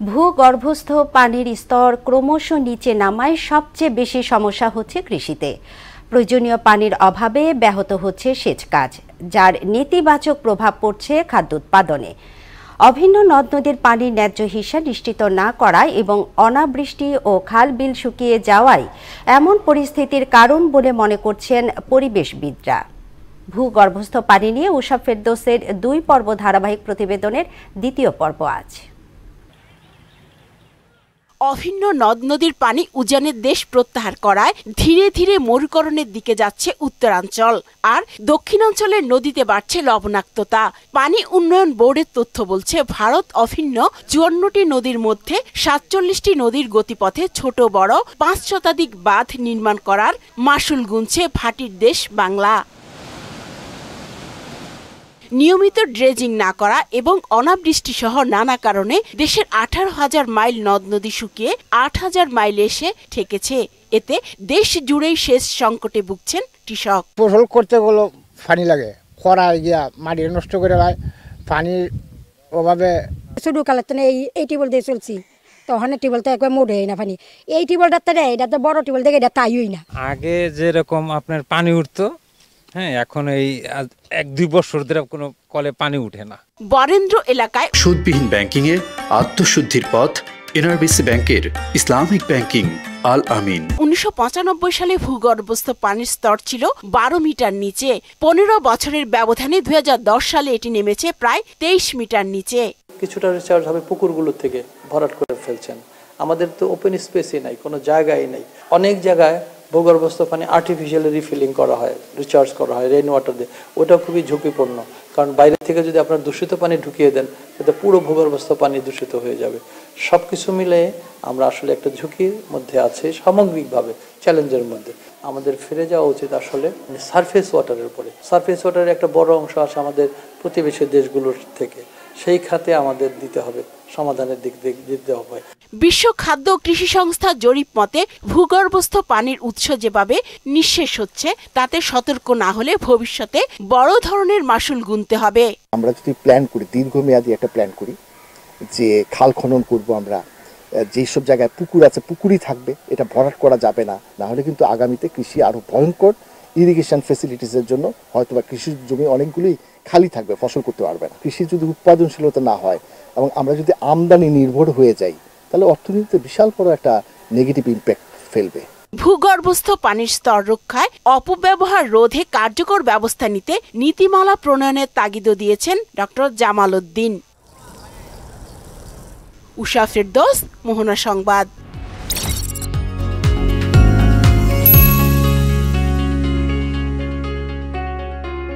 ভূগর্ভস্থ পানির স্তর ক্রমশ নিচে নামায় সবচেয়ে বেশি সমস্যা হচ্ছে কৃষিতে। প্রয়োজনীয় পানির অভাবে ব্যাহত হচ্ছে সেচ কাজ, যার নেতিবাচক প্রভাব পড়ছে খাদ্য উৎপাদনে। অভিন্ন নদ নদীর পানির ন্যায্য হিসা নিশ্চিত না করায় এবং অনাবৃষ্টি ও খাল বিল শুকিয়ে যাওয়ায় এমন পরিস্থিতির কারণ বলে মনে করছেন পরিবেশবিদরা। ভূগর্ভস্থ পানি নিয়ে উষা ফেরদৌসের 2 পর্ব ধারাবাহিক প্রতিবেদনের দ্বিতীয় পর্ব আজ। অভিন্ন নদ নদীর পানি উজানের দেশ প্রত্যাহার করায় ধীরে ধীরে মরুকরণের দিকে যাচ্ছে উত্তরাঞ্চল, আর দক্ষিণাঞ্চলের নদীতে বাড়ছে লবণাক্ততা। পানি উন্নয়ন বোর্ডের তথ্য বলছে, ভারত অভিন্ন 54টি নদীর মধ্যে 47টি নদীর গতিপথে ছোট বড় 5 শতাধিক বাঁধ নির্মাণ করার মাশুল গুনছে ভাটির দেশ বাংলা। নিয়মিত ড্রেজিং না করা এবং অনাবৃষ্টি সহ নানা কারণে দেশের 18,000 মাইল নদ নদী শুকিয়ে 8,000 মাইল এসে ঠেকেছে। এতে দেশ জুড়েই সেচ সংকটে ভুগছেন কৃষক। ফসল করতে গেলে পানি লাগে, খরায় গিয়া মাটি নষ্ট করে দেয়, পানির অভাবে। শুধু কালে তো এই টিউবওয়েল দিয়ে চলছি, তখন টিউবওয়েল তো একবার মোড়ে না পানি। এই টিউবওয়েলটা এটা তো বড় টিউবওয়েল থেকে এটা তাইই না। আগে যেরকম আপনার পানি উঠতো, হ্যাঁ, এখন এই 1-2 বছর ধরে কোনো কলে পানি উঠে না। বরেন্দ্র এলাকায় সুদবিহীন ব্যাংকিং এর আত্মশুদ্ধির পথ এনআরবিসি ব্যাংকের ইসলামিক ব্যাংকিং আল আমিন। 1995 সালে ভূগর্ভস্থ পানির স্তর ছিল 12 মিটার নিচে। 15 বছরের ব্যবধানে 2010 সালে এটি নেমেছে প্রায় 23 মিটার নিচে। কিছুটা রিচার্জ হবে পুকুরগুলো থেকে ভরাট করে ফেলছেন। আমাদের তো ওপেন স্পেসই নাই, কোনো জায়গায় নাই। অনেক জায়গায় ভূগর্ভস্থ পানি আর্টিফিশিয়ালি রিফিলিং করা হয়, রিচার্জ করা হয় রেইন ওয়াটার দিয়ে। ওটা খুবই ঝুঁকিপূর্ণ, কারণ বাইরে থেকে যদি আপনার দূষিত পানি ঢুকিয়ে দেন, তাতে পুরো ভূগর্ভস্থ পানি দূষিত হয়ে যাবে। সব কিছু মিলে আমরা আসলে একটা ঝুঁকির মধ্যে আছি, সামগ্রিকভাবে চ্যালেঞ্জের মধ্যে। আমাদের ফিরে যাওয়া উচিত আসলে সারফেস ওয়াটারের উপরে। সারফেস ওয়াটারের একটা বড় অংশ আসে আমাদের প্রতিবেশী দেশগুলোর থেকে, সেই খাতে আমাদের দিতে হবে, সমাধানের দিক দিতে হবে। বিশ্ব খাদ্য ও কৃষি সংস্থা জরিপ মতে, ভূগর্ভস্থ পানির উৎস যেভাবে নিঃশেষ হচ্ছে, তাতে সতর্ক না হলে ভবিষ্যতে বড় ধরনের মাশুল গুনতে হবে। আমরা যদি প্ল্যান করি, দীর্ঘমেয়াদী একটা প্ল্যান করি যে খাল খনন করব, আমরা যেসব জায়গায় পুকুর আছে পুকুরই থাকবে, এটা ভরাট করা যাবে না। না হলে কিন্তু আগামীতে কৃষি আরো ভয়ঙ্কর, ইরিগেশন ফেসিলিটিসের জন্য হয়তোবা কৃষির জমি অনেকগুলোই খালি থাকবে, ফসল করতে পারবে না। কৃষি যদি উৎপাদনশীলতা না হয় এবং আমরা যদি আমদানি নির্ভর হয়ে যাই, তাহলে অর্থনীতিতে বিশাল বড় একটা নেগেটিভ ইম্প্যাক্ট ফেলবে। ভূগর্ভস্থ পানির স্তর রক্ষায় অপব্যবহার রোধে কার্যকর ব্যবস্থা নিতে নীতিমালা প্রণয়নের তাগিদও দিয়েছেন ডক্টর জামাল উদ্দিন। উষা ফেরদৌস, মোহনা সংবাদ।